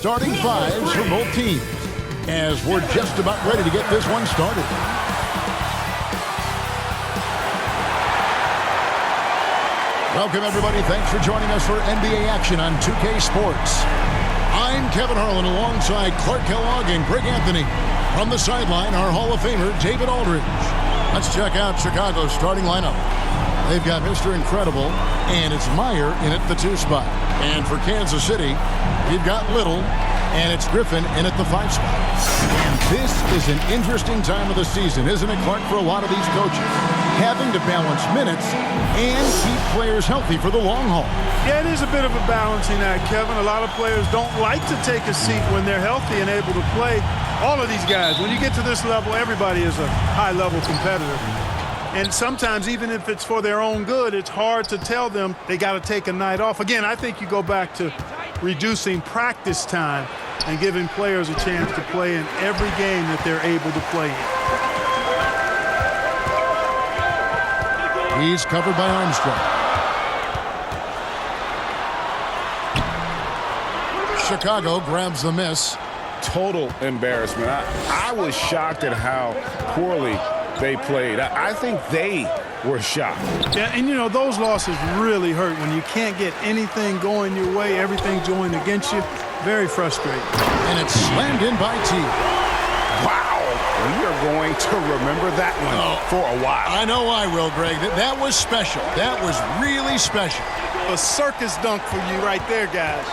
starting fives for both teams as we're just about ready to get this one started. Welcome, everybody. Thanks for joining us for NBA action on 2K Sports. I'm Kevin Harlan alongside Clark Kellogg and Greg Anthony. From the sideline, our Hall of Famer, David Aldridge. Let's check out Chicago's starting lineup. They've got Mr. Incredible, and it's Meyer in at the 2 spot. And for Kansas City, you've got Little, and it's Griffin in at the 5 spot. And this is an interesting time of the season, isn't it, Clark, for a lot of these coaches? Having to balance minutes and keep players healthy for the long haul. Yeah, it is a bit of a balancing act, Kevin. A lot of players don't like to take a seat when they're healthy and able to play. All of these guys, when you get to this level, everybody is a high-level competitor. And sometimes, even if it's for their own good, it's hard to tell them they got to take a night off. Again, I think you go back to reducing practice time and giving players a chance to play in every game that they're able to play in. He's covered by Armstrong. Chicago grabs the miss. Total embarrassment. I was shocked at how poorly they played. I think they were shocked. Yeah, and you know, those losses really hurt when you can't get anything going your way, everything's going against you. Very frustrating. And it's slammed in by T. Wow. We are going to remember that one for a while. I know I will, Greg. That was special. That was really special. A circus dunk for you right there, guys.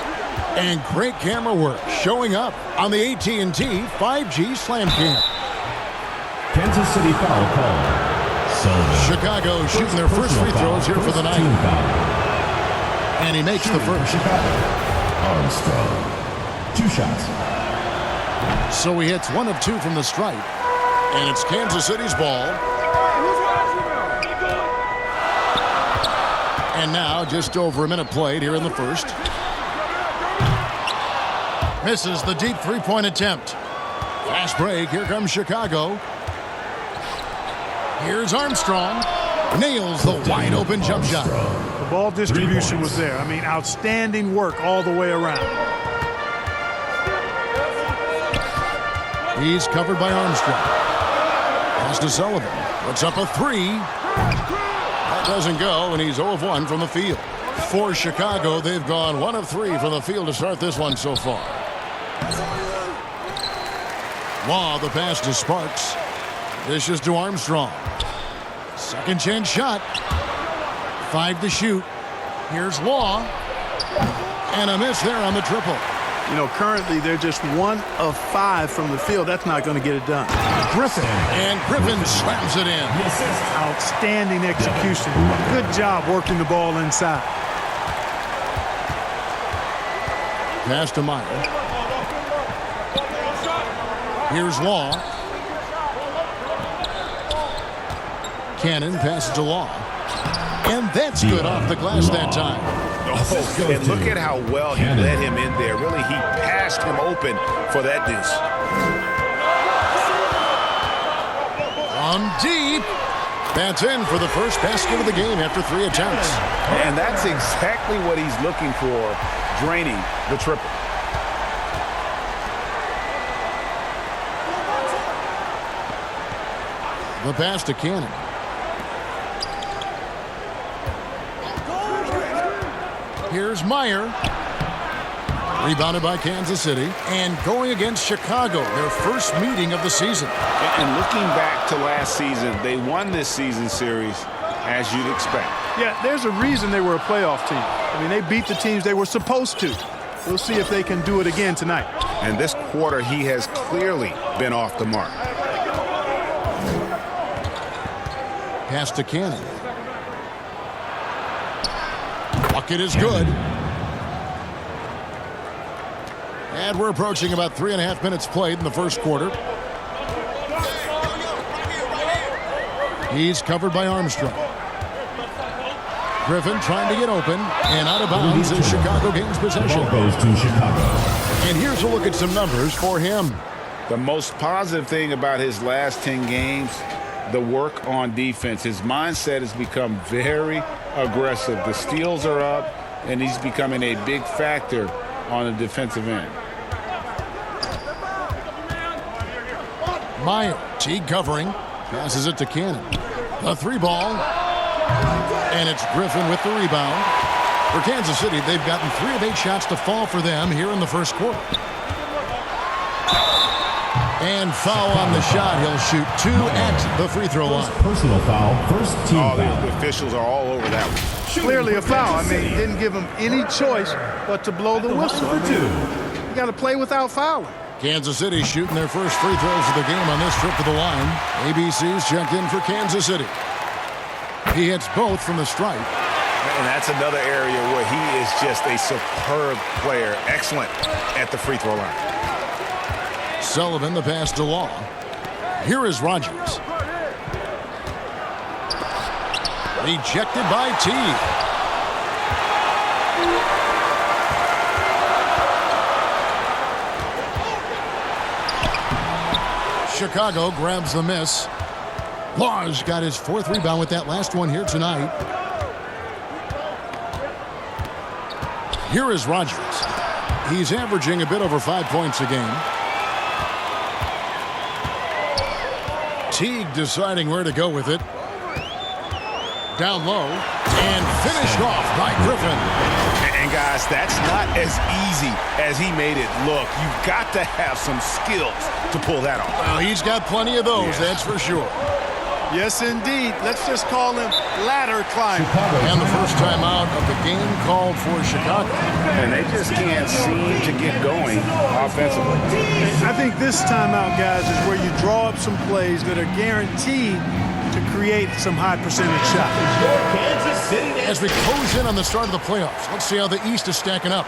And great camera work showing up on the AT&T 5G Slam Cam. Kansas City foul call. Chicago shooting their first free throws here for the night. And he makes the first. Armstrong. 2 shots. So he hits 1 of 2 from the stripe. And it's Kansas City's ball. And now just over a minute played here in the first. Misses the deep 3-point attempt. Fast break. Here comes Chicago. Here's Armstrong. Nails the wide open jump shot. The ball distribution was there. I mean, outstanding work all the way around. He's covered by Armstrong. Pass to Sullivan. Puts up a 3. That doesn't go, and he's 0 of 1 from the field. For Chicago, they've gone 1 of 3 from the field to start this one so far. Law, the pass to Sparks. Dishes to Armstrong. Second chance shot. 5 to shoot. Here's Law. And a miss there on the triple. You know, currently they're just 1 of 5 from the field. That's not going to get it done. Griffin. And Griffin slams it in. Outstanding execution. Good job working the ball inside. Pass to Meyer. Here's Law. Cannon passes to Law. And that's good off the glass that time. Oh, and look at how well he led him in there. Really, he passed him open for that deuce. On deep. That's in for the first basket of the game after 3 attempts. And that's exactly what he's looking for, draining the triple. The pass to Cannon. Here's Meyer. Rebounded by Kansas City. And going against Chicago, their first meeting of the season. And looking back to last season, they won this season series as you'd expect. Yeah, there's a reason they were a playoff team. I mean, they beat the teams they were supposed to. We'll see if they can do it again tonight. And this quarter, he has clearly been off the mark. Pass to Cannon. Bucket is good. And we're approaching about 3.5 minutes played in the first quarter. He's covered by Armstrong. Griffin trying to get open, and out of bounds as Chicago gains possession. Ball goes to Chicago. And here's a look at some numbers for him. The most positive thing about his last 10 games, the work on defense. His mindset has become very aggressive. The steals are up, and he's becoming a big factor on the defensive end. Meyer, Teague covering, passes it to Cannon. The 3-ball, and it's Griffin with the rebound. For Kansas City, they've gotten 3 of 8 shots to fall for them here in the first quarter. And foul on the shot. He'll shoot 2 at the free throw line. Personal foul, first team foul. The officials are all over that one. Clearly a foul. I mean, he didn't give him any choice but to blow the whistle. Number 2. You got to play without fouling. Kansas City shooting their first free throws of the game on this trip to the line. ABC's checked in for Kansas City. He hits both from the stripe. And that's another area where he is just a superb player. Excellent at the free throw line. Sullivan, the pass to Law. Here is Rogers. Rejected by Teague. Chicago grabs the miss. Law's got his 4th rebound with that last one here tonight. Here is Rogers. He's averaging a bit over 5 points a game. Teague deciding where to go with it. Down low and finished off by Griffin. And guys, that's not as easy as he made it look. You've got to have some skills to pull that off. Well, he's got plenty of those, that's for sure. Yes, indeed. Let's just call him ladder climbing. And the first time out of the game called for Chicago. And they just can't seem to get going offensively. I think this timeout, guys, is where you draw up some plays that are guaranteed to create some high percentage shots. As we close in on the start of the playoffs, let's see how the East is stacking up.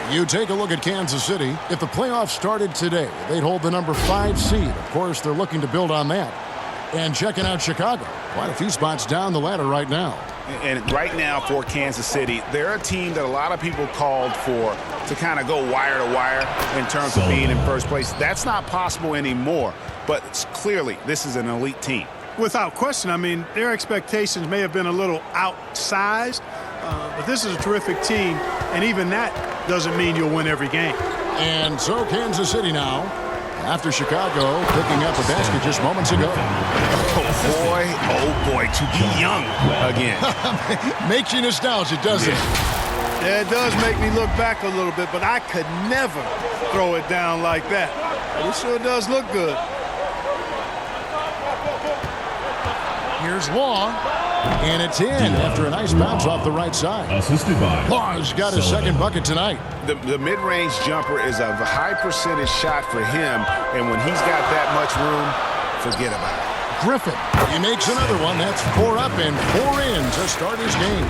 You take a look at Kansas City. If the playoffs started today, they'd hold the number 5 seed. Of course, they're looking to build on that. And checking out Chicago. Quite a few spots down the ladder right now. And right now for Kansas City, they're a team that a lot of people called for to kind of go wire to wire in terms of being in first place. That's not possible anymore. But clearly, this is an elite team. Without question. I mean, their expectations may have been a little outsized, but this is a terrific team, and even that doesn't mean you'll win every game. And so Kansas City now, after Chicago picking up a basket just moments ago. Oh boy, to be young again. Makes you nostalgic, doesn't it? Yeah, it does make me look back a little bit, but I could never throw it down like that. But it sure does look good. Here's Law, and it's in after a nice bounce off the right side. Assisted by Law's got his second bucket tonight. The mid-range jumper is a high percentage shot for him, and when he's got that much room, forget about it. Griffin, he makes another one. That's 4 up and 4 in to start his game.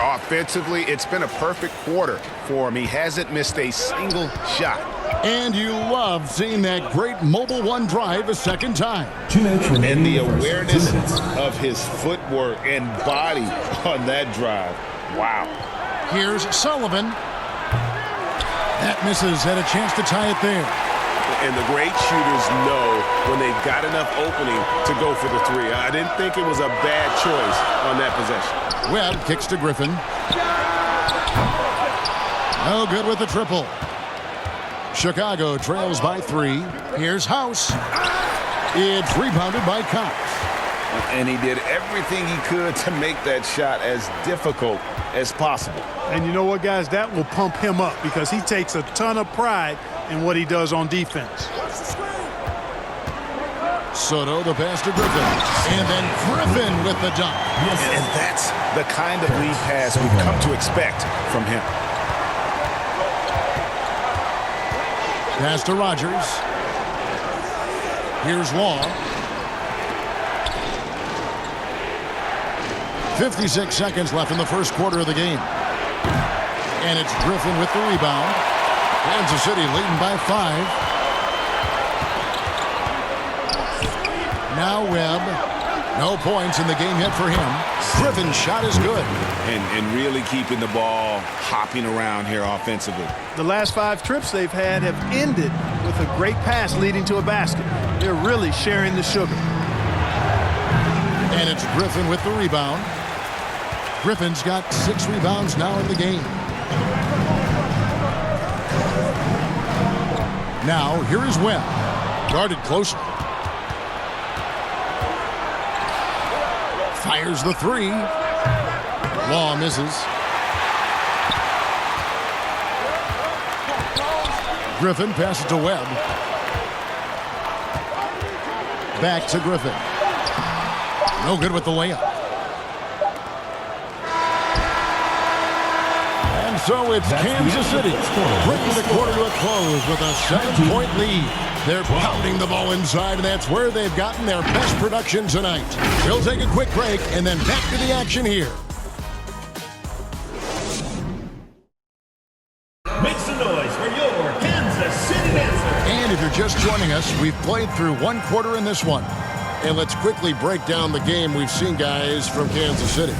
Offensively, it's been a perfect quarter for him. He hasn't missed a single shot. And you love seeing that great mobile one drive a second time. 2 minutes remaining. And the awareness of his footwork and body on that drive. Wow. Here's Sullivan. That misses. Had a chance to tie it there. And the great shooters know when they've got enough opening to go for the 3. I didn't think it was a bad choice on that possession. Webb kicks to Griffin. No good with the triple. Chicago trails by 3. Here's House. It's rebounded by Cox. And he did everything he could to make that shot as difficult as possible. And you know what, guys? That will pump him up because he takes a ton of pride in what he does on defense. Soto, the pass to Griffin. And then Griffin with the dunk. And that's the kind of lead pass we've come to expect from him. Pass to Rogers. Here's Law. 56 seconds left in the first quarter of the game. And it's Griffin with the rebound. Kansas City leading by 5. Now Webb. No points in the game yet for him. Griffin's shot is good. And really keeping the ball hopping around here offensively. The last 5 trips they've had have ended with a great pass leading to a basket. They're really sharing the sugar. And it's Griffin with the rebound. Griffin's got 6 rebounds now in the game. Now, here is Webb. Guarded closely. Fires the three. Law misses. Griffin passes to Webb. Back to Griffin. No good with the layup. And so it's Kansas City bringing the quarter to a close with a 7-point lead. They're pounding the ball inside, and that's where they've gotten their best production tonight. We'll take a quick break and then back to the action here. Make some noise for your Kansas City Dancer. And if you're just joining us, we've played through one quarter in this one. And let's quickly break down the game we've seen, guys, from Kansas City.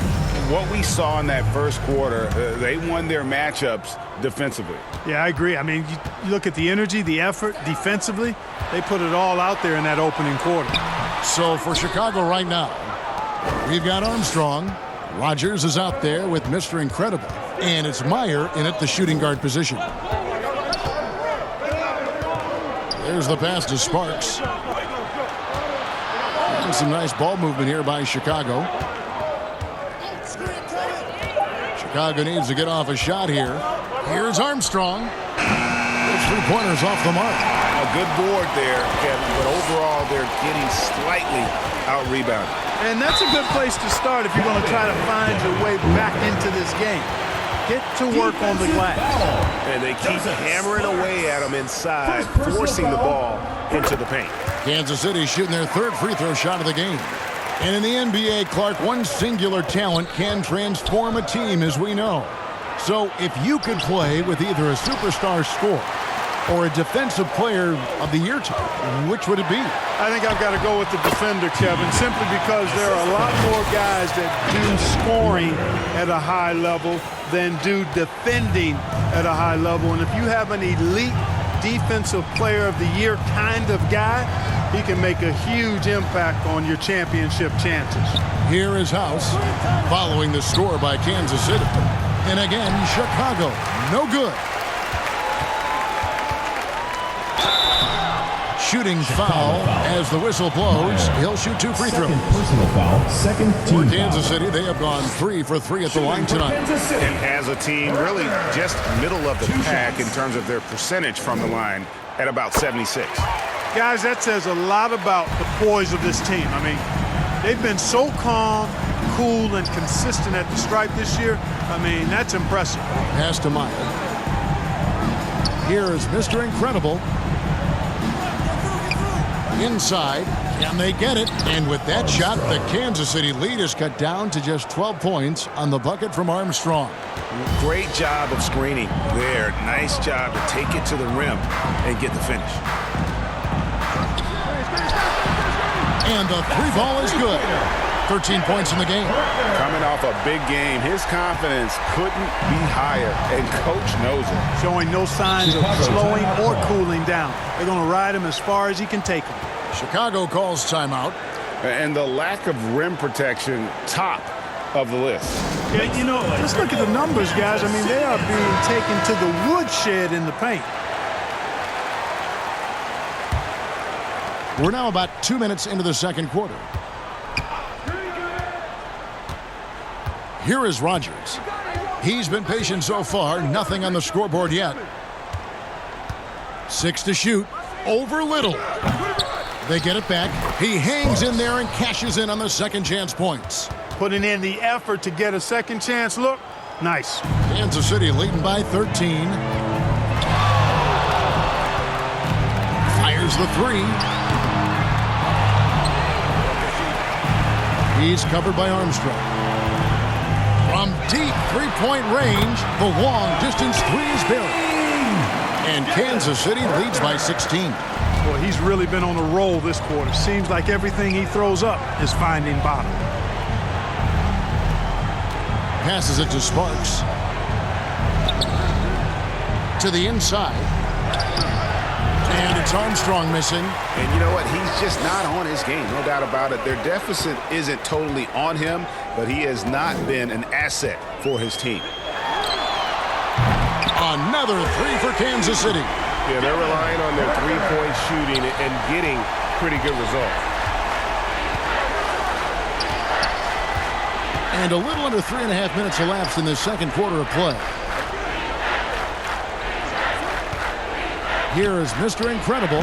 What we saw in that first quarter, they won their matchups defensively. Yeah, I agree. I mean, you look at the energy, the effort defensively, they put it all out there in that opening quarter. So for Chicago right now, we've got Armstrong. Rogers is out there with Mr. Incredible. And it's Meyer in at the shooting guard position. There's the pass to Sparks. And some nice ball movement here by Chicago. Chicago needs to get off a shot here. Here's Armstrong. Those 3 pointers off the mark. A good board there, Kevin, but overall they're getting slightly out-rebounded. And that's a good place to start if you're going to try to find your way back into this game. Get to work on the glass. And they keep hammering away at them inside, forcing the ball into the paint. Kansas City shooting their 3rd free throw shot of the game. And in the NBA, Clark, one singular talent can transform a team, as we know. So if you could play with either a superstar scorer or a defensive player of the year team, which would it be? I think I've got to go with the defender, Kevin, simply because there are a lot more guys that do scoring at a high level than do defending at a high level. And if you have an elite defensive player of the year kind of guy, he can make a huge impact on your championship chances. Here is House following the score by Kansas City. And again, Chicago, no good. Shooting foul as the whistle blows. He'll shoot 2 free throws. Personal foul, second team For Kansas City, they have gone 3 for 3 at the line tonight. And as a team, really just middle of the pack in terms of their percentage from the line at about 76. Guys, that says a lot about the poise of this team. I mean, they've been so calm, cool, and consistent at the stripe this year. I mean, that's impressive. Pass to Meyer. Here is Mr. Incredible. Inside, and they get it. And with that shot, the Kansas City lead is cut down to just 12 points on the bucket from Armstrong. Great job of screening there. Nice job to take it to the rim and get the finish. And the 3-ball is good. 13 points in the game. Coming off a big game, his confidence couldn't be higher, and coach knows it. Showing no signs of slowing or cooling down. They're going to ride him as far as he can take him. Chicago calls timeout. And the lack of rim protection, top of the list. Yeah, you know, just look at the numbers, guys. I mean, they are being taken to the woodshed in the paint. We're now about 2 minutes into the second quarter. Here is Rogers. He's been patient so far. Nothing on the scoreboard yet. 6 to shoot. Over Little. They get it back. He hangs in there and cashes in on the second chance points. Putting in the effort to get a second chance look. Nice. Kansas City leading by 13. Fires the 3. He's covered by Armstrong. From deep three-point range, the long distance 3 is buried. And Kansas City leads by 16. Boy, he's really been on a roll this quarter. Seems like everything he throws up is finding bottom. Passes it to Sparks. To the inside. And it's Armstrong missing. And you know what? He's just not on his game, no doubt about it. Their deficit isn't totally on him, but he has not been an asset for his team. Another 3 for Kansas City. Yeah, they're relying on their three-point shooting and getting pretty good results. And a little under 3.5 minutes elapsed in the second quarter of play. Here is Mr. Incredible.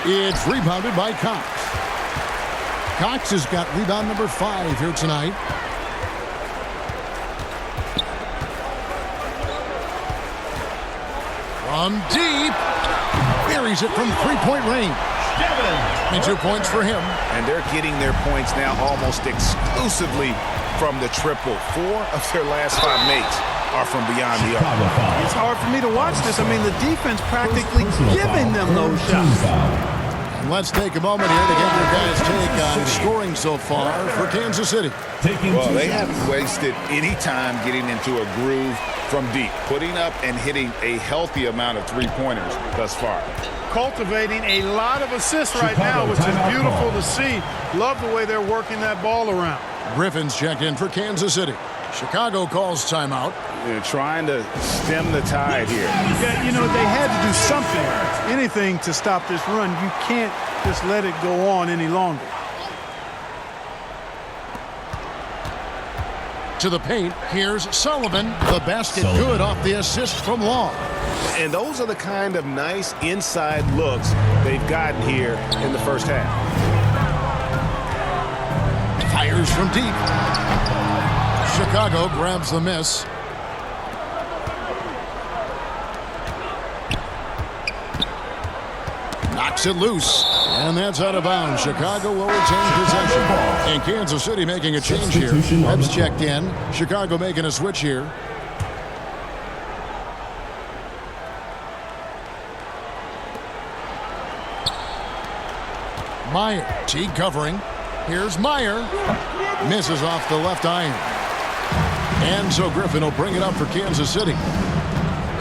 It's rebounded by Cox. Cox has got rebound number 5 here tonight. From deep. Buries it from three-point range. 22 points for him. And they're getting their points now almost exclusively from the triple. 4 of their last 5 makes are from beyond the arc. It's hard for me to watch this. I mean, the defense practically giving them those shots. And let's take a moment here to get your guys' take on scoring so far for Kansas City. Well, they haven't wasted any time getting into a groove from deep, putting up and hitting a healthy amount of three-pointers thus far. Cultivating a lot of assists right now, which is beautiful to see. Love the way they're working that ball around. Griffin's checked in for Kansas City. Chicago calls timeout. They're trying to stem the tide here. Yeah, you know, they had to do something, anything to stop this run. You can't just let it go on any longer. To the paint, here's Sullivan. The basket good off the assist from Long. And those are the kind of nice inside looks they've gotten here in the first half. Fires from deep. Chicago grabs the miss. Knocks it loose. And that's out of bounds. Chicago will retain possession. And Kansas City making a change here. Webb's checked in. Chicago making a switch here. Meyer. Teague covering. Here's Meyer. Misses off the left iron. And so Griffin will bring it up for Kansas City.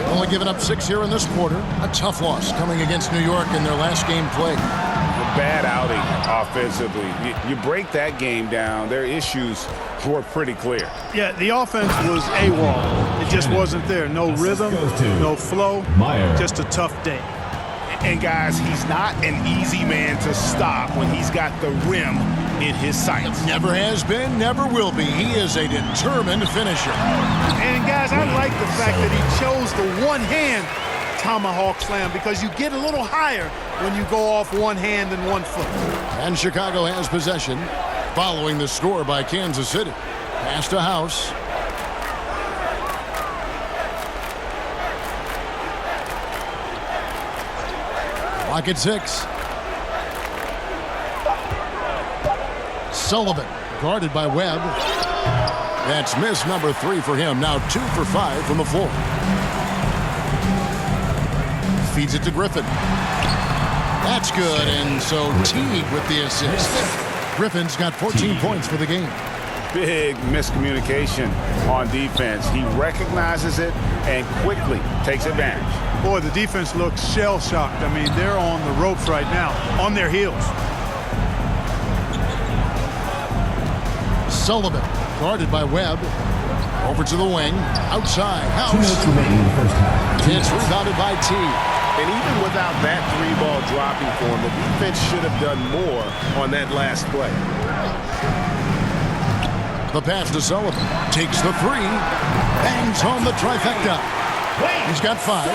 Only giving up 6 here in this quarter. A tough loss coming against New York in their last game played. A bad outing offensively. You break that game down, their issues were pretty clear. Yeah, the offense was AWOL. It just wasn't there. No rhythm, no flow, just a tough day. And guys, he's not an easy man to stop when he's got the rim in his sights. Never has been, never will be. He is a determined finisher. And guys, I like the fact that he chose the one-hand tomahawk slam because you get a little higher when you go off one hand and 1 foot. And Chicago has possession following the score by Kansas City. Pass to House. Clock at 6. Sullivan guarded by Webb. That's miss number 3 for him. Now 2 for 5 from the floor. Feeds it to Griffin. That's good. And so Teague with the assist. Griffin's got 14 points for the game. Big miscommunication on defense. He recognizes it and quickly takes advantage. Boy, the defense looks shell-shocked. I mean, they're on the ropes right now, on their heels. Sullivan guarded by Webb. Over to the wing. Outside. House. 2 minutes remaining in the first half. It's rebounded by Teague. And even without that 3-ball dropping for him, the defense should have done more on that last play. The pass to Sullivan. Takes the 3. Bangs home the trifecta. He's got 5.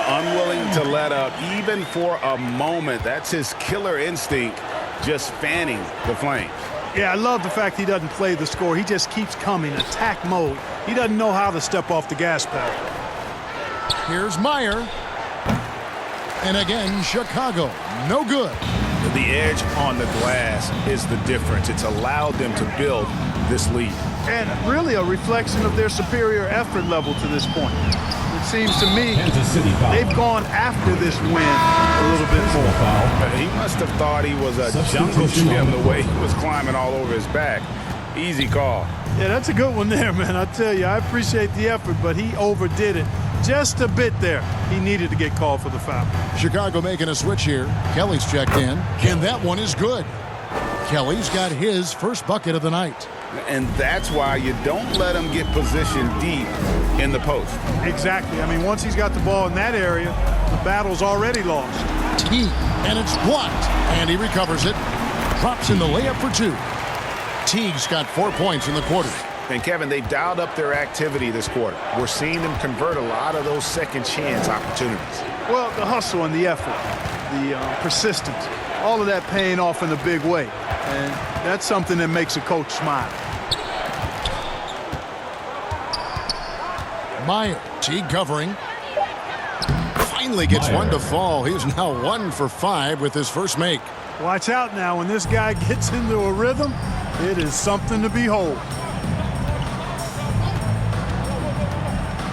Unwilling to let up even for a moment. That's his killer instinct, just fanning the flames. Yeah, I love the fact he doesn't play the score. He just keeps coming, attack mode. He doesn't know how to step off the gas pedal. Here's Meyer. And again, Chicago. No good. The edge on the glass is the difference. It's allowed them to build this lead. And really a reflection of their superior effort level to this point. It seems to me they've gone after this win a little bit more. He must have thought he was a jungle gym the way he was climbing all over his back. Easy call. Yeah, that's a good one there, man. I tell you, I appreciate the effort, but he overdid it just a bit there. He needed to get called for the foul. Chicago making a switch here. Kelly's checked in, and that one is good. Kelly's got his first bucket of the night. And that's why you don't let him get positioned deep in the post. Exactly. I mean, once he's got the ball in that area, the battle's already lost. Teague, and it's blocked. And he recovers it. Drops in the layup for 2. Teague's got 4 points in the quarter. And, Kevin, they've dialed up their activity this quarter. We're seeing them convert a lot of those second chance opportunities. Well, the hustle and the effort, the persistence, all of that paying off in a big way. And that's something that makes a coach smile. Meyer, Teague covering. Finally gets one to fall. He's now 1 for 5 with his first make. Watch out now. When this guy gets into a rhythm, it is something to behold.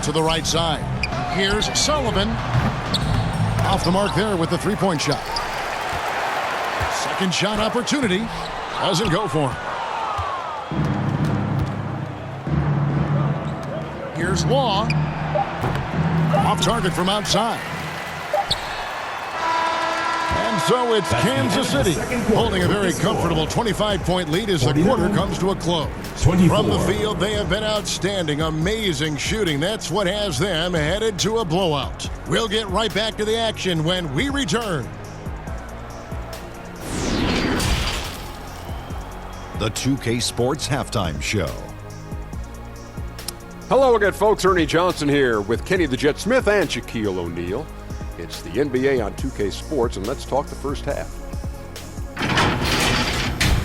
To the right side. Here's Sullivan. Off the mark there with the three-point shot. Second shot opportunity. Doesn't go for him. Here's Law. Off target from outside. And so it's Kansas City holding a very comfortable 25-point lead as the quarter comes to a close. 24. From the field, they have been outstanding, amazing shooting. That's what has them headed to a blowout. We'll get right back to the action when we return. The 2K Sports Halftime Show. Hello again, folks. Ernie Johnson here with Kenny the Jet Smith and Shaquille O'Neal. It's the NBA on 2K Sports, and let's talk the first half.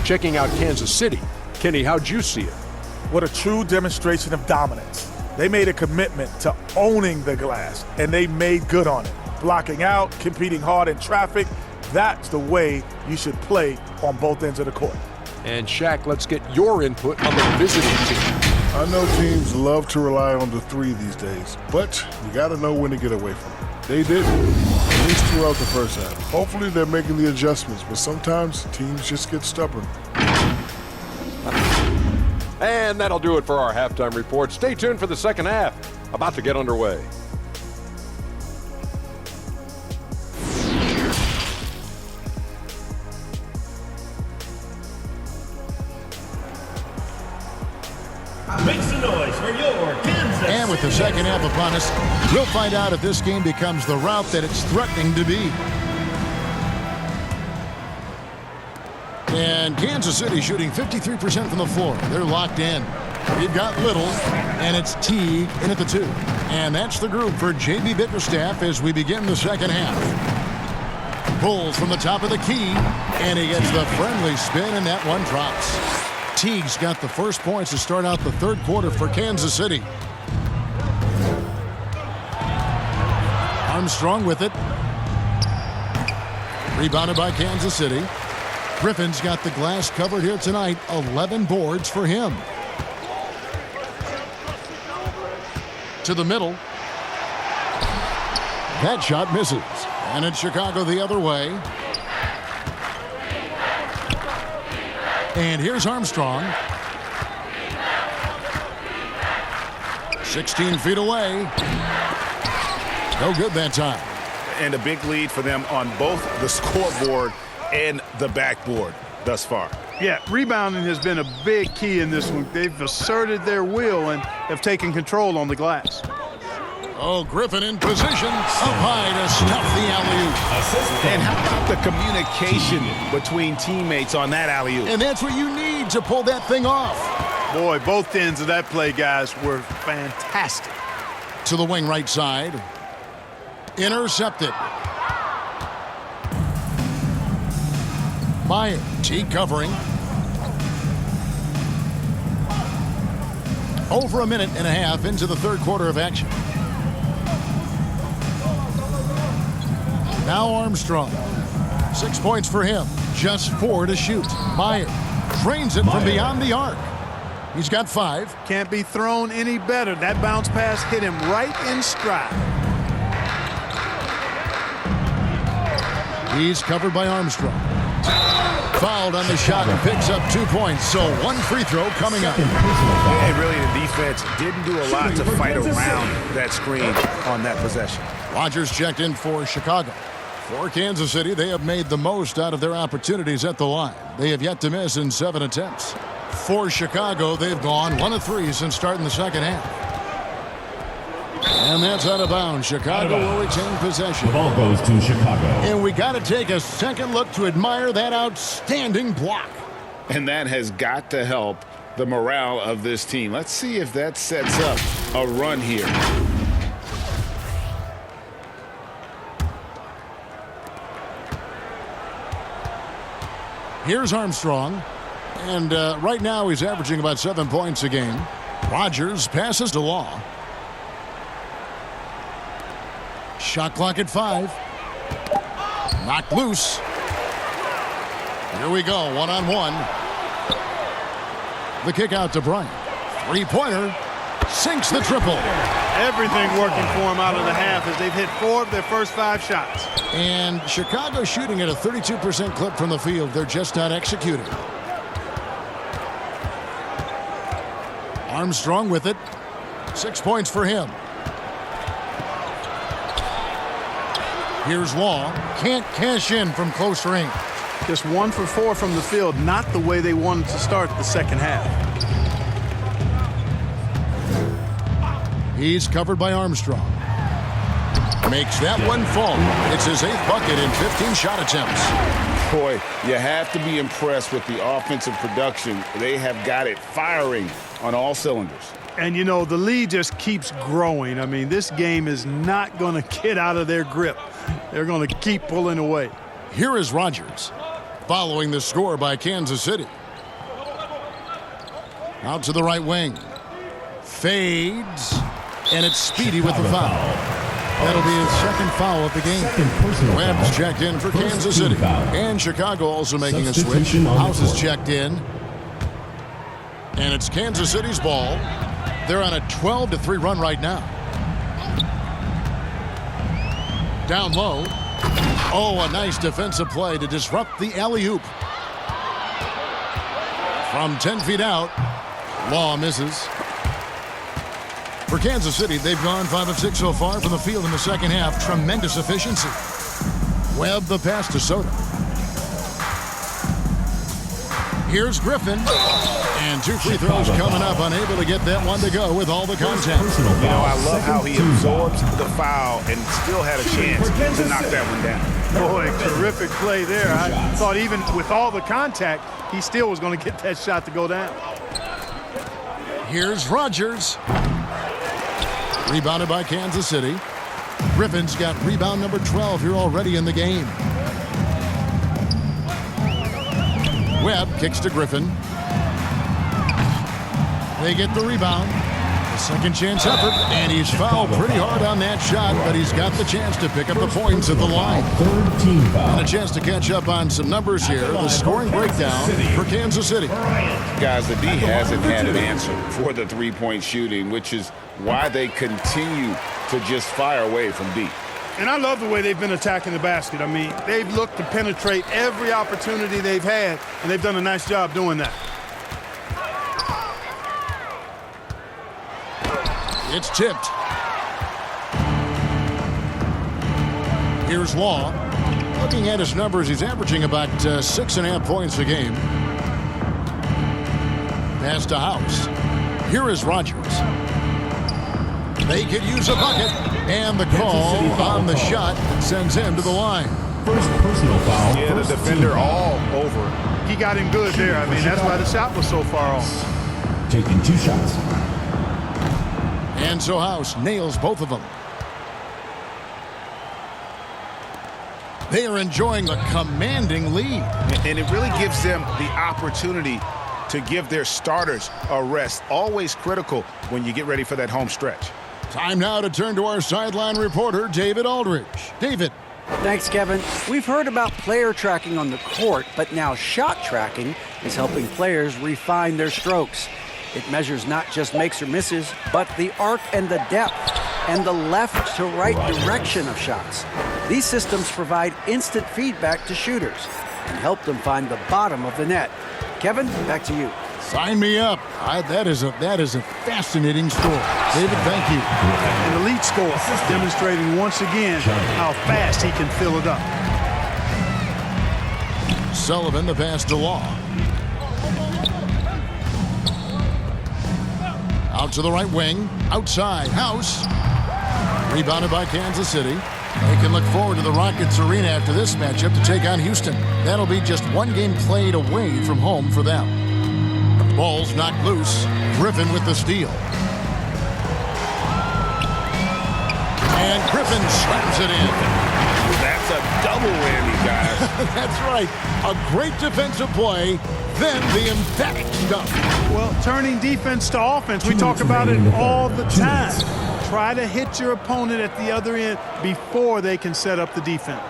Checking out Kansas City. Kenny, how'd you see it? What a true demonstration of dominance. They made a commitment to owning the glass, and they made good on it. Blocking out, competing hard in traffic, that's the way you should play on both ends of the court. And Shaq, let's get your input on the visiting team. I know teams love to rely on the three these days, but you got to know when to get away from it. They didn't, at least throughout the first half. Hopefully they're making the adjustments, but sometimes teams just get stubborn. And that'll do it for our halftime report. Stay tuned for the second half, about to get underway. Make some noise for your Kansas And with the second half upon us, we'll find out if this game becomes the route that it's threatening to be. And Kansas City shooting 53% from the floor. They're locked in. We've got Little, and it's Teague in at the 2. And that's the group for J.B. Bickerstaff as we begin the second half. Pulls from the top of the key, and he gets the friendly spin, and that one drops. Teague's got the first points to start out the third quarter for Kansas City. Armstrong with it. Rebounded by Kansas City. Griffin's got the glass covered here tonight. 11 boards for him. To the middle. That shot misses. And it's Chicago the other way. And here's Armstrong. 16 feet away. No good that time. And a big lead for them on both the scoreboard and the backboard thus far. Yeah, rebounding has been a big key in this one. They've asserted their will and have taken control on the glass. Oh, Griffin in position. Up high to stuff the alley-oop. And how about the communication between teammates on that alley-oop? And that's what you need to pull that thing off. Boy, both ends of that play, guys, were fantastic. To the wing right side. Intercepted. Meyer, Teague covering. Over a minute and a half into the third quarter of action. Now Armstrong. 6 points for him. Just 4 to shoot. Meyer drains it from beyond the arc. He's got 5. Can't be thrown any better. That bounce pass hit him right in stride. He's covered by Armstrong. Fouled on the shot and picks up 2 points. So 1 free throw coming up. And really the defense didn't do a lot to fight around that screen on that possession. Rodgers checked in for Chicago. For Kansas City, they have made the most out of their opportunities at the line. They have yet to miss in 7 attempts. For Chicago, they've gone 1 of 3 since starting the second half. And that's out of bounds. Chicago will retain possession. The ball goes to Chicago. And we got to take a second look to admire that outstanding block. And that has got to help the morale of this team. Let's see if that sets up a run here. Here's Armstrong. And right now he's averaging about 7 points a game. Rogers passes to Law. Shot clock at 5. Knocked loose. Here we go, one-on-one. The kick out to Bryant. Three-pointer. Sinks the triple. Everything working for him out of the half as they've hit 4 of their first 5 shots. And Chicago shooting at a 32% clip from the field. They're just not executing. Armstrong with it. 6 points for him. Here's Law. Can't cash in from close range. Just 1 for 4 from the field. Not the way they wanted to start the second half. He's covered by Armstrong. Makes that one fall. It's his 8th bucket in 15 shot attempts. Boy, you have to be impressed with the offensive production. They have got it firing on all cylinders. And, you know, the lead just keeps growing. I mean, this game is not going to get out of their grip. They're going to keep pulling away. Here is Rogers, following the score by Kansas City. Out to the right wing. Fades. And it's Speedy with the foul. That'll be his second foul of the game. Webb's checked in for Kansas City. And Chicago also making a switch. House is checked in. And it's Kansas City's ball. They're on a 12-3 run right now. Down low. Oh, a nice defensive play to disrupt the alley-oop. From 10 feet out, Law misses. For Kansas City, they've gone 5 of 6 so far from the field in the second half. Tremendous efficiency. Webb the pass to Soto. Here's Griffin. And 2 free throws coming up. Unable to get that one to go with all the contact. You know, I love how he absorbs the foul and still had a chance to knock that one down. Boy, terrific play there. I thought even with all the contact, he still was going to get that shot to go down. Here's Rogers. Rebounded by Kansas City. Griffin's got rebound number 12 here already in the game. Webb kicks to Griffin. They get the rebound. A second chance effort, and he's fouled pretty hard on that shot, but he's got the chance to pick up the points at the line. And a chance to catch up on some numbers here. The scoring breakdown for Kansas City. Guys, the D hasn't had an answer for the three-point shooting, which is why they continue to just fire away from deep. And I love the way they've been attacking the basket. I mean, they've looked to penetrate every opportunity they've had, and they've done a nice job doing that. It's tipped. Here's Law. Looking at his numbers, he's averaging about 6.5 points a game. Pass to House. Here is Rogers. They could use a bucket. And the call on the shot that sends him to the line. First personal foul. Yeah, the defender all over it. He got him good there. I mean, that's why the shot was so far off. Taking 2 shots. And so House nails both of them. They are enjoying the commanding lead. And it really gives them the opportunity to give their starters a rest. Always critical when you get ready for that home stretch. Time now to turn to our sideline reporter, David Aldridge. David. Thanks, Kevin. We've heard about player tracking on the court, but now shot tracking is helping players refine their strokes. It measures not just makes or misses, but the arc and the depth and the left to right direction of shots. These systems provide instant feedback to shooters and help them find the bottom of the net. Kevin, back to you. Sign me up. That is a fascinating story. David, thank you. An elite score, demonstrating once again how fast he can fill it up. Sullivan, the pass to Law. Out to the right wing. Outside. House. Rebounded by Kansas City. They can look forward to the Rockets Arena after this matchup to take on Houston. That'll be just one game played away from home for them. Ball's knocked loose. Griffin with the steal. And Griffin slams it in. That's a double whammy, guys. That's right. A great defensive play, then the emphatic dunk. Well, turning defense to offense, we talk about it all the time. Try to hit your opponent at the other end before they can set up the defense.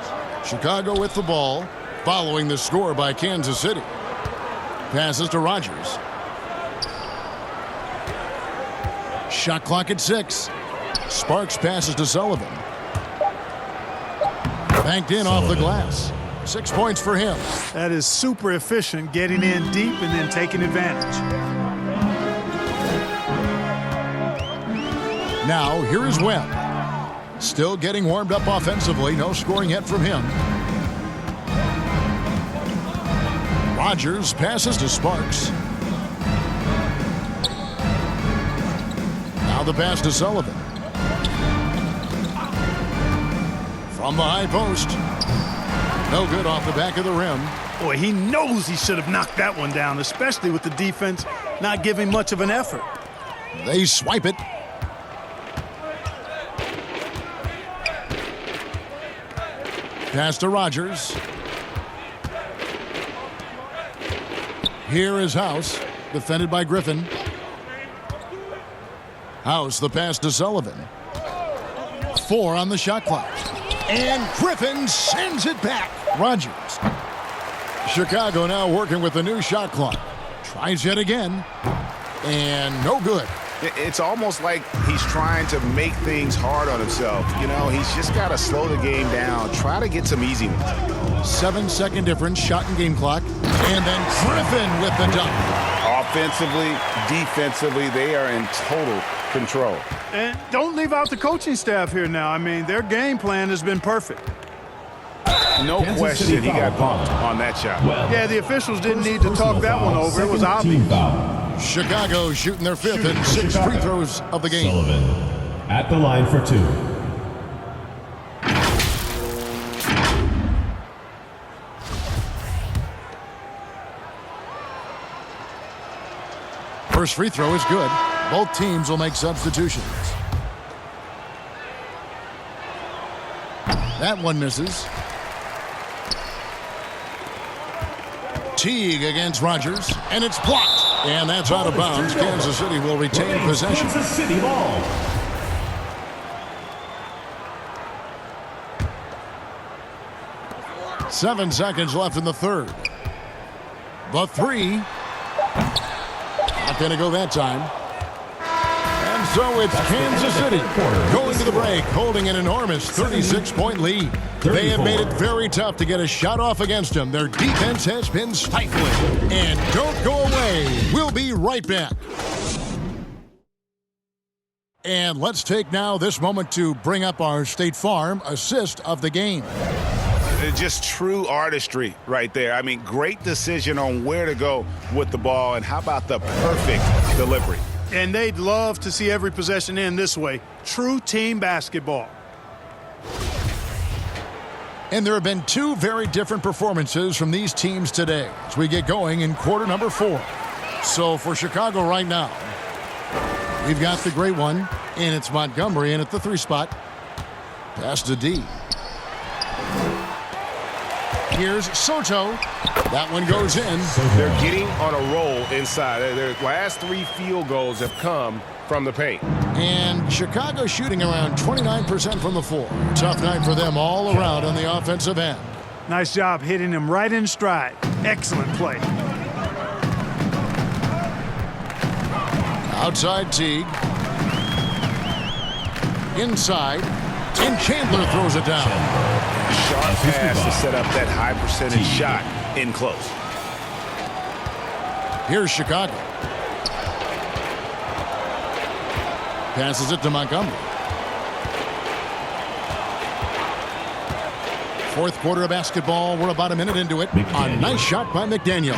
Chicago with the ball, following the score by Kansas City. Passes to Rogers. Shot clock at 6. Sparks passes to Sullivan. Banked in off the glass. 6 points for him. That is super efficient, getting in deep and then taking advantage. Now, here is Webb. Still getting warmed up offensively. No scoring yet from him. Rogers passes to Sparks. Now the pass to Sullivan. From the high post. No good off the back of the rim. Boy, he knows he should have knocked that one down, especially with the defense not giving much of an effort. They swipe it. Pass to Rogers. Here is House, defended by Griffin. House, the pass to Sullivan. 4 on the shot clock. And Griffin sends it back. Rogers. Chicago now working with the new shot clock. Tries yet again. And no good. It's almost like he's trying to make things hard on himself. You know, he's just got to slow the game down. Try to get some easiness. 7-second difference, shot and game clock. And then Griffin with the dunk. Offensively, defensively, they are in total control. And don't leave out the coaching staff here now. I mean, their game plan has been perfect. No question he got bumped on that shot. Yeah, the officials didn't need to talk that one over. It was obvious. Chicago shooting their 5th and 6th free throws of the game. Sullivan at the line for 2. First free throw is good. Both teams will make substitutions. That one misses. Teague against Rogers, and it's blocked. And that's out of bounds. Kansas City will retain possession. Kansas City ball. Seven seconds left in the third. The 3. Not going to go that time. And so it's Kansas City going to the break, holding an enormous 36-point lead. They have made it very tough to get a shot off against them. Their defense has been stifling. And don't go away. We'll be right back. And let's take now this moment to bring up our State Farm assist of the game. Just true artistry right there. I mean, great decision on where to go with the ball, and how about the perfect delivery? And they'd love to see every possession end this way. True team basketball. And there have been 2 very different performances from these teams today as we get going in quarter number 4. So for Chicago right now, we've got the great one, and it's Montgomery in at the 3 spot. Pass to D. Here's Soto. That one goes in. They're getting on a roll inside. Their last 3 field goals have come from the paint. And Chicago shooting around 29% from the floor. Tough night for them all around on the offensive end. Nice job hitting him right in stride. Excellent play. Outside Teague. Inside. And Chandler throws it down. Sharp pass to set up that high percentage shot in close. Here's Chicago. Passes it to Montgomery. 4th quarter of basketball. We're about a minute into it. A nice shot by McDaniel.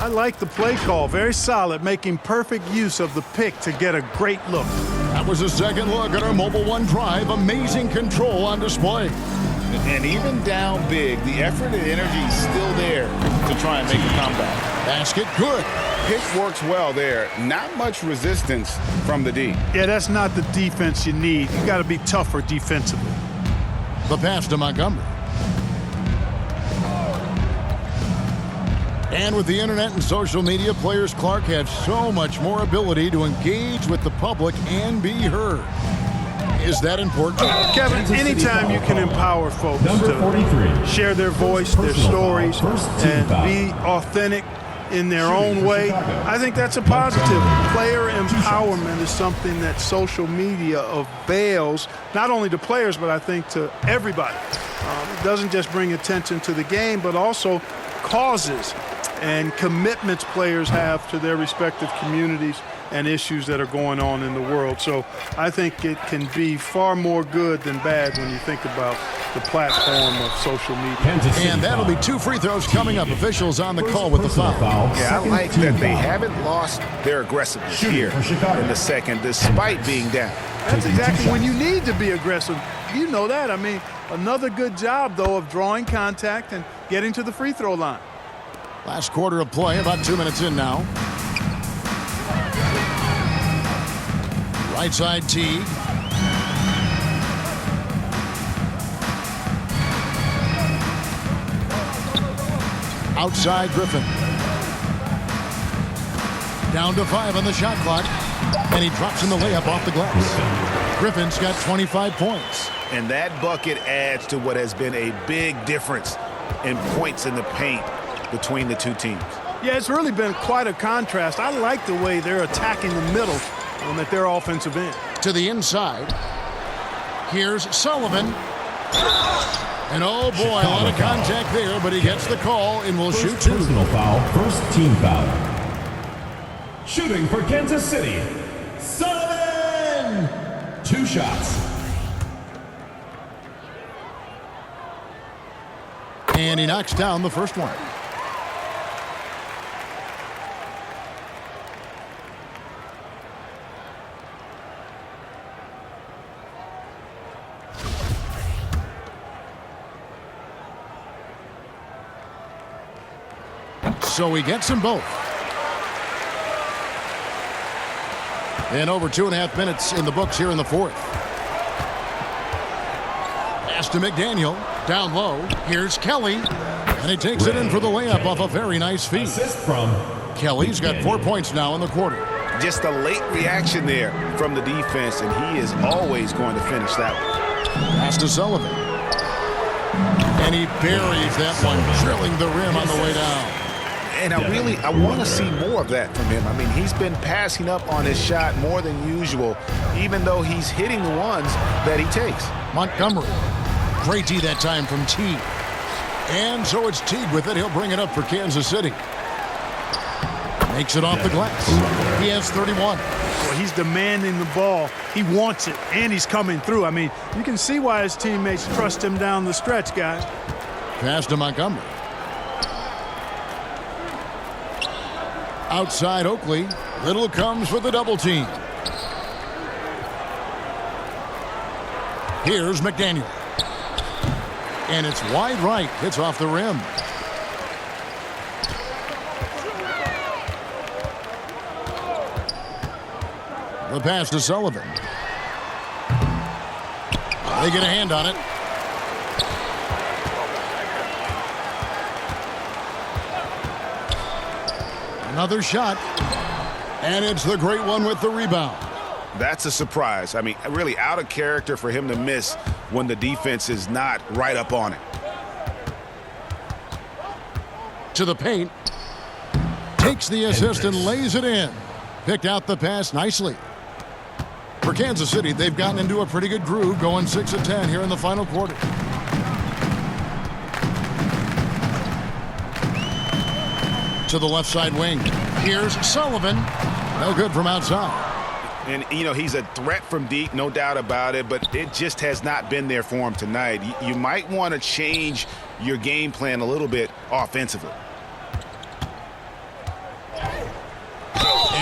I like the play call. Very solid, making perfect use of the pick to get a great look. That was a second look at our Mobile One drive. Amazing control on display. And even down big, the effort and energy is still there to try and make a comeback. Basket good. Pick works well there. Not much resistance from the D. Yeah, that's not the defense you need. You got to be tougher defensively. The pass to Montgomery. And with the internet and social media, players Clark have so much more ability to engage with the public and be heard. Is that important? Kevin, anytime you can empower folks Number to 43. share their voice, their stories, and be authentic in their own way, I think that's a positive. Player empowerment is something that social media avails, not only to players, but I think to everybody. It doesn't just bring attention to the game, but also causes and commitments players have to their respective communities and issues that are going on in the world. So I think it can be far more good than bad when you think about the platform of social media. And that'll be 2 free throws coming up. Officials on the call with the foul. Yeah, I like that they haven't lost their aggressiveness here in the second, despite being down. That's exactly when you need to be aggressive. You know that. I mean, another good job, though, of drawing contact and getting to the free throw line. Last quarter of play, about 2 minutes in now. Right side Teague. Outside Griffin. Down to 5 on the shot clock. And he drops in the layup off the glass. Griffin's got 25 points. And that bucket adds to what has been a big difference in points in the paint between the two teams. Yeah, it's really been quite a contrast. I like the way they're attacking the middle at their offensive end. To the inside. Here's Sullivan. And oh boy, a lot of contact there, but he gets the call and will shoot 2. Personal foul, first team foul. Shooting for Kansas City, Sullivan! 2 shots. And he knocks down the first one. So he gets them both. And over 2.5 minutes in the books here in the fourth. Pass to McDaniel. Down low. Here's Kelly. And he takes it in for the layup off a very nice feed. Assist from Kelly's got 4 points now in the quarter. Just a late reaction there from the defense, and he is always going to finish that one. Pass to Sullivan. And he buries that one, drilling the rim on the way down. And I want to see more of that from him. I mean, he's been passing up on his shot more than usual, even though he's hitting the ones that he takes. Montgomery. Great D that time from Teague. And so it's Teague with it. He'll bring it up for Kansas City. Makes it off the glass. He has 31. Well, he's demanding the ball. He wants it, and he's coming through. I mean, you can see why his teammates trust him down the stretch, guys. Pass to Montgomery. Outside Oakley. Little comes with the double team. Here's McDaniel. And it's wide right. Hits off the rim. The pass to Sullivan. They get a hand on it. Another shot. And it's the great one with the rebound. That's a surprise. I mean, really out of character for him to miss when the defense is not right up on it. To the paint. Takes the assist and lays it in. Picked out the pass nicely. For Kansas City, they've gotten into a pretty good groove, going 6 of 10 here in the final quarter. To the left side wing. Here's Sullivan. No good from outside. And, you know, he's a threat from deep, no doubt about it, but it just has not been there for him tonight. You might want to change your game plan a little bit offensively.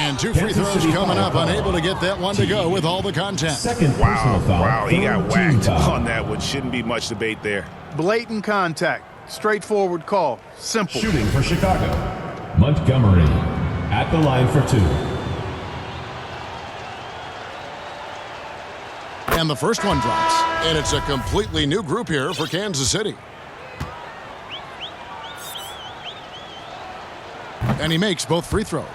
And 2 free throws coming up, unable to get that one to go with all the contact. Second personal foul. Wow, he got third team whacked foul. on that one. Shouldn't be much debate there. Blatant contact. Straightforward call. Simple. Shooting for Chicago, Montgomery at the line for 2. And the first one drops. And it's a completely new group here for Kansas City. And he makes both free throws.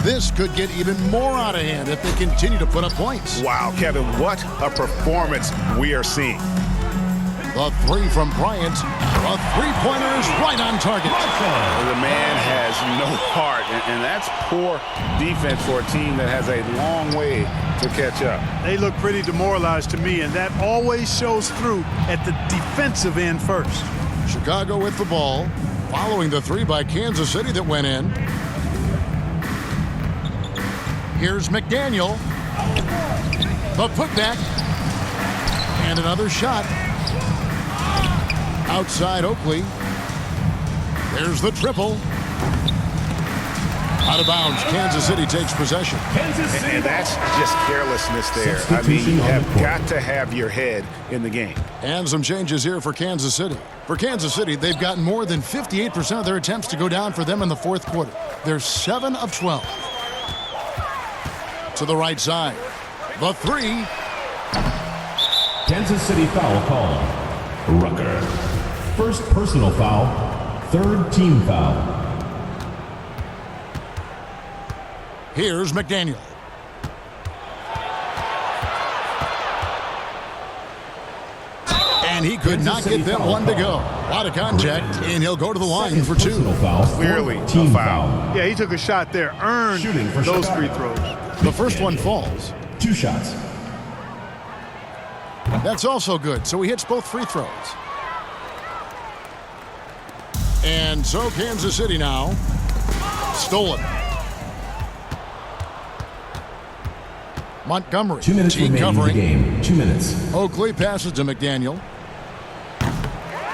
This could get even more out of hand if they continue to put up points. Wow, Kevin, what a performance we are seeing. The 3 from Bryant. The three-pointer is right on target. The man has no heart, and that's poor defense for a team that has a long way to catch up. They look pretty demoralized to me, and that always shows through at the defensive end first. Chicago with the ball, following the 3 by Kansas City that went in. Here's McDaniel. The putback. And another shot. Outside Oakley. There's the triple. Out of bounds. Kansas City takes possession. And that's just carelessness there. I mean, you have got to have your head in the game. And some changes here for Kansas City. For Kansas City, they've gotten more than 58% of their attempts to go down for them in the fourth quarter. They're 7 of 12. To the right side. The 3. Kansas City foul call. Rucker. First personal foul. Third team foul. Here's McDaniel. And he could not get that one to go. A lot of contact, and he'll go to the line for 2. Clearly team a foul. Yeah, he took a shot there, earned those free throws. The first one falls. 2 shots. That's also good, so he hits both free throws. And so Kansas City now. Stolen. Montgomery. 2 minutes remaining covering. In the game. 2 minutes. Oakley passes to McDaniel.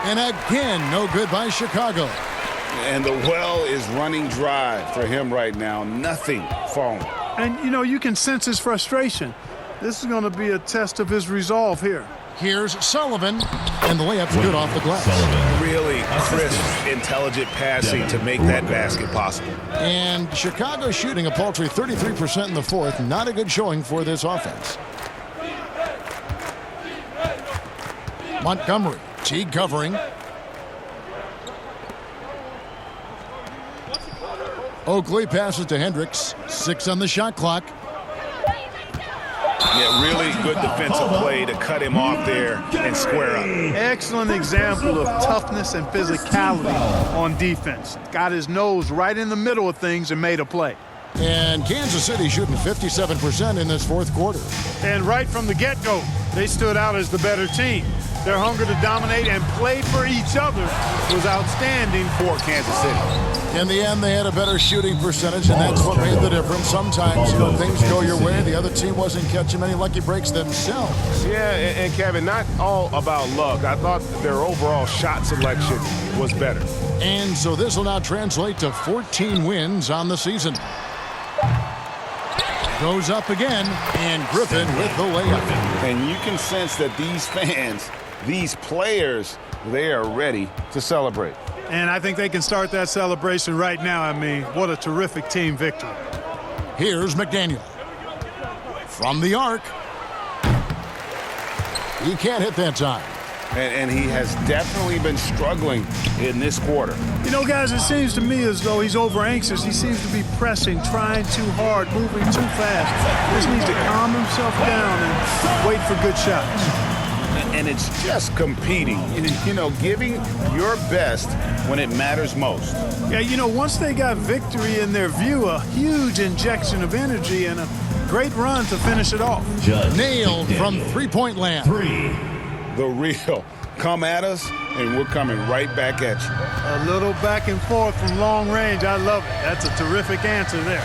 And again, no good by Chicago. And the well is running dry for him right now. Nothing falling. And, you know, you can sense his frustration. This is going to be a test of his resolve here. Here's Sullivan, and the layup's good off the glass. Really crisp, intelligent passing to make that basket possible. And Chicago shooting a paltry 33% in the fourth. Not a good showing for this offense. Montgomery, Teague covering. Oakley passes to Hendricks. 6 on the shot clock. Yeah, really good defensive play to cut him off there and square up. Excellent example of toughness and physicality on defense. Got his nose right in the middle of things and made a play. And Kansas City shooting 57% in this fourth quarter. And right from the get-go, they stood out as the better team. Their hunger to dominate and play for each other was outstanding for Kansas City. In the end, they had a better shooting percentage, and that's what made the difference. Sometimes, things go your way. The other team wasn't catching many lucky breaks themselves. Yeah, and Kevin, not all about luck. I thought their overall shot selection was better. And so this will now translate to 14 wins on the season. Goes up again, and Griffin with the layup. And you can sense that these fans, these players, they are ready to celebrate. And I think they can start that celebration right now. I mean, what a terrific team victory. Here's McDaniel. From the arc. He can't hit that time. And he has definitely been struggling in this quarter. You know, guys, it seems to me as though he's over-anxious. He seems to be pressing, trying too hard, moving too fast. He just needs to calm himself down and wait for good shots. And it's just competing, giving your best when it matters most. Yeah, once they got victory in their view, a huge injection of energy and a great run to finish it off. Nailed from three-point land. 3. The real. Come at us, and we're coming right back at you. A little back and forth from long range. I love it. That's a terrific answer there.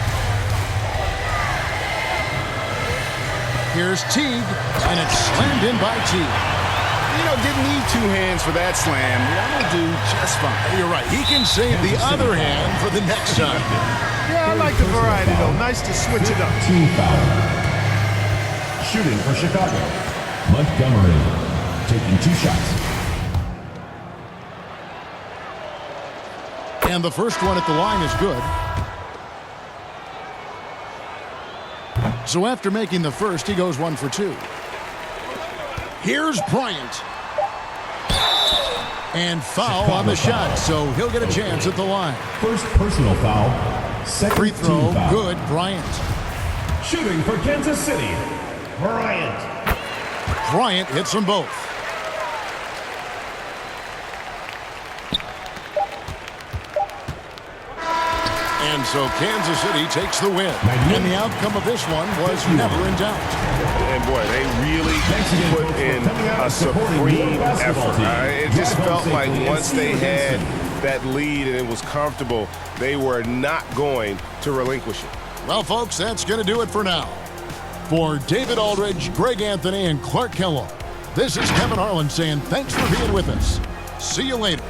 Here's Teague, and it's slammed in by Teague. you know, didn't need two hands for that slam. That'll do just fine. You're right. He can save the other hand for the next time. Yeah, I like the variety, though. Nice to switch it up. Team foul. Shooting for Chicago. Montgomery taking 2 shots. And the first one at the line is good. So after making the first, he goes 1 for 2. Here's Bryant. And foul on the shot, so he'll get a chance at the line. First personal foul. Second Free throw, team foul. good, Bryant. Shooting for Kansas City, Bryant. Bryant hits them both. And so Kansas City takes the win. And the outcome of this one was never in doubt. And boy, they really put in a supreme effort. It just felt like once they had that lead and it was comfortable, they were not going to relinquish it. Well, folks, that's going to do it for now. For David Aldridge, Greg Anthony, and Clark Kellogg, this is Kevin Harlan saying thanks for being with us. See you later.